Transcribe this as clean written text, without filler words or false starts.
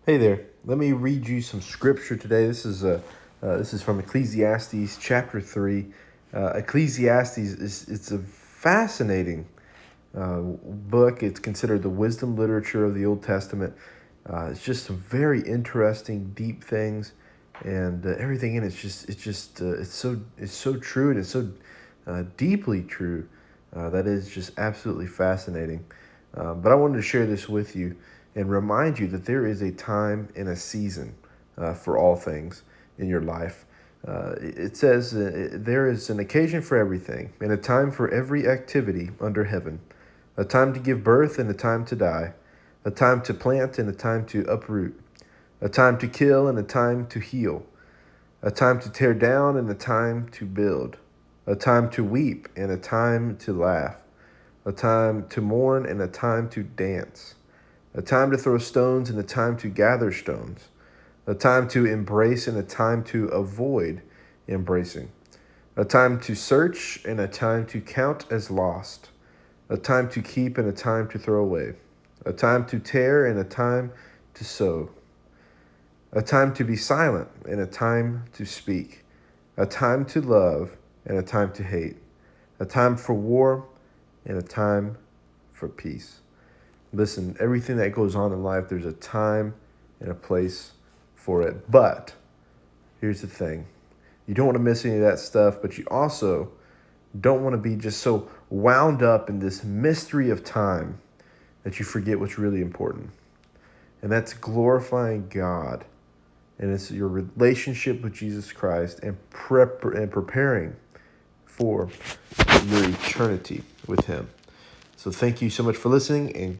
Hey there. Let me read you some scripture today. This is from Ecclesiastes chapter 3. Ecclesiastes it's a fascinating book. It's considered the wisdom literature of the Old Testament. It's just some very interesting, deep things, and everything in it's so true, and it's so deeply true that is just absolutely fascinating. But I wanted to share this with you and remind you that there is a time and a season for all things in your life. It says there is an occasion for everything, and a time for every activity under heaven, a time to give birth and a time to die, a time to plant and a time to uproot, a time to kill and a time to heal, a time to tear down and a time to build, a time to weep and a time to laugh, a time to mourn and a time to dance, a time to throw stones and a time to gather stones, a time to embrace and a time to avoid embracing, a time to search and a time to count as lost, a time to keep and a time to throw away, a time to tear and a time to sow, a time to be silent and a time to speak, a time to love and a time to hate, a time for war and a time for peace. Listen, everything that goes on in life, there's a time and a place for it. But here's the thing. You don't want to miss any of that stuff, but you also don't want to be just so wound up in this mystery of time that you forget what's really important. And that's glorifying God. And it's your relationship with Jesus Christ and preparing for your eternity with Him. So thank you so much for listening, and